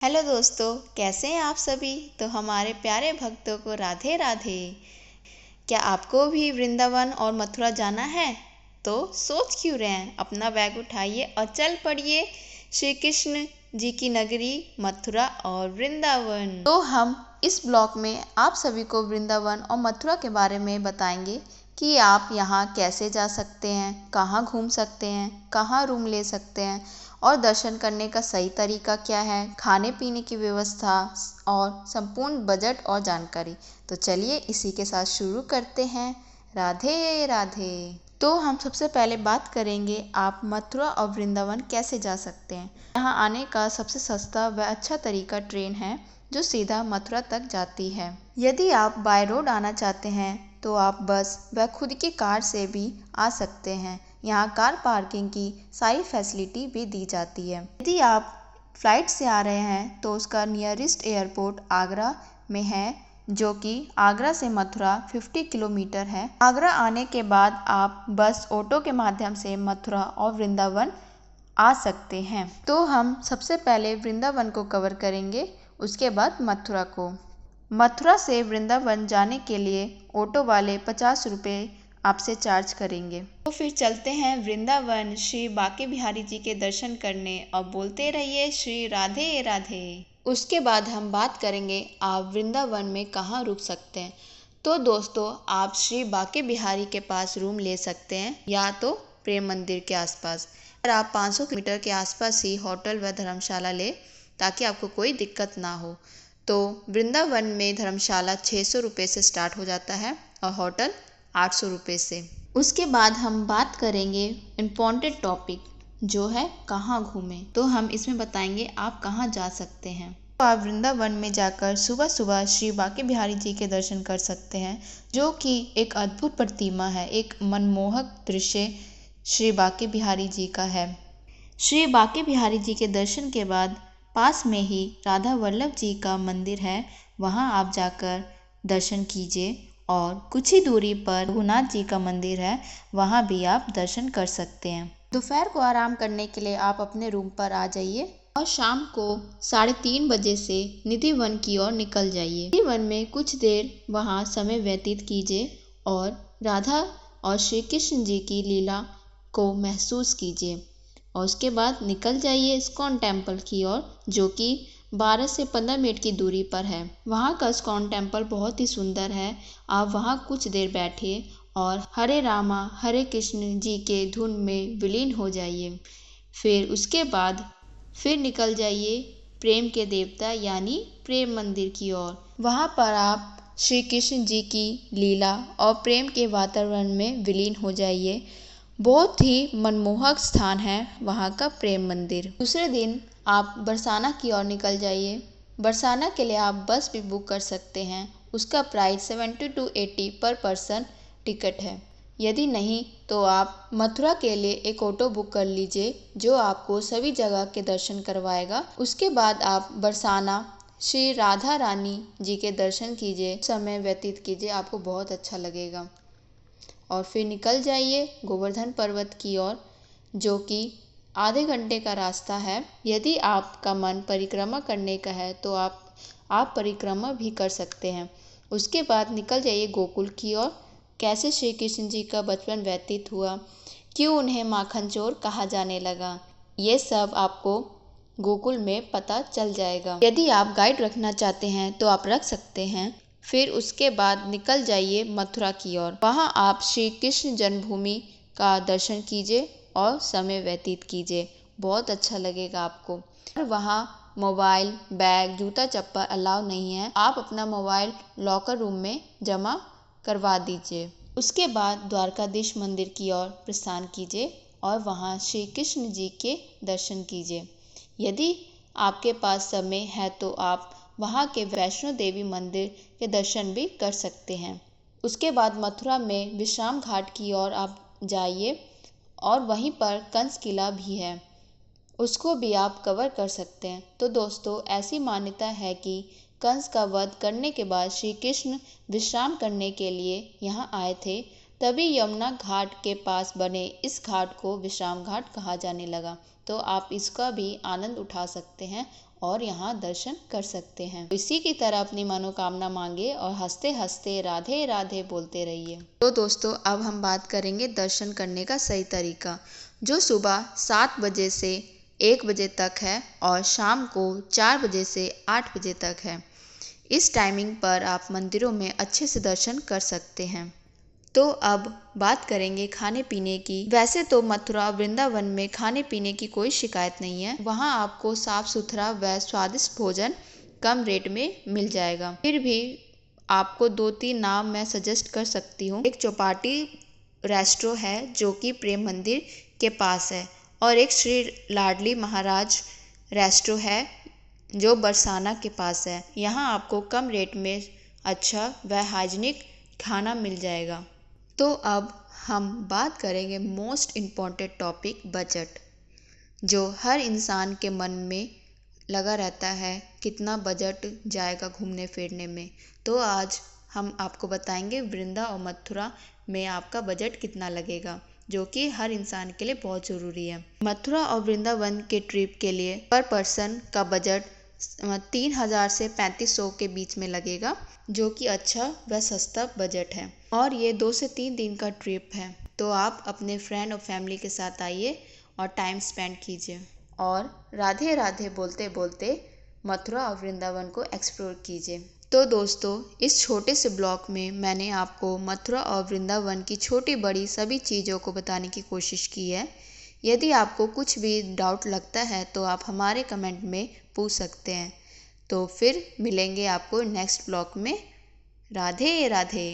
Hello दोस्तों, कैसे हैं आप सभी। तो हमारे प्यारे भक्तों को राधे राधे। क्या आपको भी वृंदावन और मथुरा जाना है? तो सोच क्यों रहे हैं, अपना बैग उठाइए और चल पड़िए श्री कृष्ण जी की नगरी मथुरा और वृंदावन। तो हम इस ब्लॉग में आप सभी को वृंदावन और मथुरा के बारे में बताएंगे कि आप यहाँ कैसे जा सकते हैं, कहाँ घूम सकते हैं, कहाँ रूम ले सकते हैं और दर्शन करने का सही तरीका क्या है, खाने पीने की व्यवस्था और संपूर्ण बजट और जानकारी। तो चलिए इसी के साथ शुरू करते हैं। राधे राधे। तो हम सबसे पहले बात करेंगे आप मथुरा और वृंदावन कैसे जा सकते हैं। यहाँ आने का सबसे सस्ता व अच्छा तरीका ट्रेन है जो सीधा मथुरा तक जाती है। यदि आप बाय रोड आना चाहते हैं तो आप बस व खुद की कार से भी आ सकते हैं। यहाँ कार पार्किंग की सारी फैसिलिटी भी दी जाती है। यदि आप फ्लाइट से आ रहे हैं तो उसका नियरेस्ट एयरपोर्ट आगरा में है, जो कि आगरा से मथुरा 50 किलोमीटर है। आगरा आने के बाद आप बस ऑटो के माध्यम से मथुरा और वृंदावन आ सकते हैं। तो हम सबसे पहले वृंदावन को कवर करेंगे, उसके बाद मथुरा को। मथुरा से वृंदावन जाने के लिए ऑटो वाले 50 रुपये आपसे चार्ज करेंगे। तो फिर चलते हैं वृंदावन श्री बांके बिहारी जी के दर्शन करने और बोलते रहिए श्री राधे राधे। उसके बाद हम बात करेंगे आप वृंदावन में कहाँ रुक सकते हैं। तो दोस्तों, आप श्री बांके बिहारी के पास रूम ले सकते हैं या तो प्रेम मंदिर के आसपास। और आप 500 मीटर के आसपास ही होटल व धर्मशाला ले ताकि आपको कोई दिक्कत ना हो। तो वृंदावन में धर्मशाला 600 रुपये से स्टार्ट हो जाता है और होटल 800 रुपये से। उसके बाद हम बात करेंगे इम्पॉर्टेंट टॉपिक जो है कहाँ घूमें। तो हम इसमें बताएंगे आप कहाँ जा सकते हैं। तो आप वृंदावन में जाकर सुबह सुबह श्री बांके बिहारी जी के दर्शन कर सकते हैं, जो कि एक अद्भुत प्रतिमा है, एक मनमोहक दृश्य श्री बांके बिहारी जी का है। श्री बांके बिहारी जी के दर्शन के बाद पास में ही राधा वल्लभ जी का मंदिर है, वहां आप जाकर दर्शन कीजिए। और कुछ ही दूरी पर रघुनाथ जी का मंदिर है, वहां भी आप दर्शन कर सकते हैं। दोपहर को आराम करने के लिए आप अपने रूम पर आ जाइए और शाम को 3:30 बजे से निधि वन की ओर निकल जाइए। निधि वन में कुछ देर वहां समय व्यतीत कीजिए और राधा और श्री कृष्ण जी की लीला को महसूस कीजिए। और उसके बाद निकल जाइए इस्कॉन टेम्पल की ओर, जो कि 12 से 15 मिनट की दूरी पर है। वहाँ का इस्कॉन टेम्पल बहुत ही सुंदर है। आप वहाँ कुछ देर बैठिए और हरे रामा हरे कृष्ण जी के धुन में विलीन हो जाइए। फिर उसके बाद फिर निकल जाइए प्रेम के देवता यानी प्रेम मंदिर की ओर। वहाँ पर आप श्री कृष्ण जी की लीला और प्रेम के वातावरण में विलीन हो जाइए। बहुत ही मनमोहक स्थान है वहाँ का प्रेम मंदिर। दूसरे दिन आप बरसाना की ओर निकल जाइए। बरसाना के लिए आप बस भी बुक कर सकते हैं। उसका प्राइस 70 to 80 पर पर्सन टिकट है। यदि नहीं तो आप मथुरा के लिए एक ऑटो बुक कर लीजिए, जो आपको सभी जगह के दर्शन करवाएगा। उसके बाद आप बरसाना श्री राधा रानी जी के दर्शन कीजिए, समय व्यतीत कीजिए, आपको बहुत अच्छा लगेगा। और फिर निकल जाइए गोवर्धन पर्वत की ओर, जो कि आधे घंटे का रास्ता है। यदि आपका मन परिक्रमा करने का है तो आप परिक्रमा भी कर सकते हैं। उसके बाद निकल जाइए गोकुल की ओर। कैसे श्री कृष्ण जी का बचपन व्यतीत हुआ, क्यों उन्हें माखन चोर कहा जाने लगा, ये सब आपको गोकुल में पता चल जाएगा। यदि आप गाइड रखना चाहते हैं तो आप रख सकते हैं। फिर उसके बाद निकल जाइए मथुरा की ओर। वहाँ आप श्री कृष्ण जन्मभूमि का दर्शन कीजिए और समय व्यतीत कीजिए, बहुत अच्छा लगेगा आपको। और वहाँ मोबाइल, बैग, जूता चप्पल अलाउ नहीं है। आप अपना मोबाइल लॉकर रूम में जमा करवा दीजिए। उसके बाद द्वारकाधीश मंदिर की ओर प्रस्थान कीजिए और वहाँ श्री कृष्ण जी के दर्शन कीजिए। यदि आपके पास समय है तो आप वहाँ के वैष्णो देवी मंदिर के दर्शन भी कर सकते हैं। उसके बाद मथुरा में विश्राम घाट की ओर आप जाइए और वहीं पर कंस किला भी है, उसको भी आप कवर कर सकते हैं। तो दोस्तों, ऐसी मान्यता है कि कंस का वध करने के बाद श्री कृष्ण विश्राम करने के लिए यहाँ आए थे, तभी यमुना घाट के पास बने इस घाट को विश्राम घाट कहा जाने लगा। तो आप इसका भी आनंद उठा सकते हैं और यहाँ दर्शन कर सकते हैं। इसी की तरह अपनी मनोकामना मांगे और हंसते हंसते राधे राधे बोलते रहिए। तो दोस्तों अब हम बात करेंगे दर्शन करने का सही तरीका, जो सुबह 7 बजे से 1 बजे तक है और शाम को 4 बजे से 8 बजे तक है। इस टाइमिंग पर आप मंदिरों में अच्छे से दर्शन कर सकते हैं। तो अब बात करेंगे खाने पीने की। वैसे तो मथुरा वृंदावन में खाने पीने की कोई शिकायत नहीं है। वहाँ आपको साफ सुथरा व स्वादिष्ट भोजन कम रेट में मिल जाएगा। फिर भी आपको 2-3 नाम मैं सजेस्ट कर सकती हूँ। एक चौपाटी रेस्टोरेंट है जो कि प्रेम मंदिर के पास है, और एक श्री लाडली महाराज रेस्टोरेंट है जो बरसाना के पास है। यहाँ आपको कम रेट में अच्छा व हाइजीनिक खाना मिल जाएगा। तो अब हम बात करेंगे मोस्ट इम्पॉर्टेंट टॉपिक, बजट, जो हर इंसान के मन में लगा रहता है, कितना बजट जाएगा घूमने फिरने में। तो आज हम आपको बताएंगे वृंदा और मथुरा में आपका बजट कितना लगेगा, जो कि हर इंसान के लिए बहुत ज़रूरी है। मथुरा और वृंदावन के ट्रिप के लिए पर पर्सन का बजट 3000 से 3500 के बीच में लगेगा, जो कि अच्छा व सस्ता बजट है। और ये 2 से 3 दिन का ट्रिप है। तो आप अपने फ्रेंड और फैमिली के साथ आइए और टाइम स्पेंड कीजिए और राधे राधे बोलते बोलते मथुरा और वृंदावन को एक्सप्लोर कीजिए। तो दोस्तों इस छोटे से ब्लॉग में मैंने आपको मथुरा और वृंदावन की छोटी बड़ी सभी चीज़ों को बताने की कोशिश की है। यदि आपको कुछ भी डाउट लगता है तो आप हमारे कमेंट में पूछ सकते हैं। तो फिर मिलेंगे आपको नेक्स्ट ब्लॉग में। राधे राधे।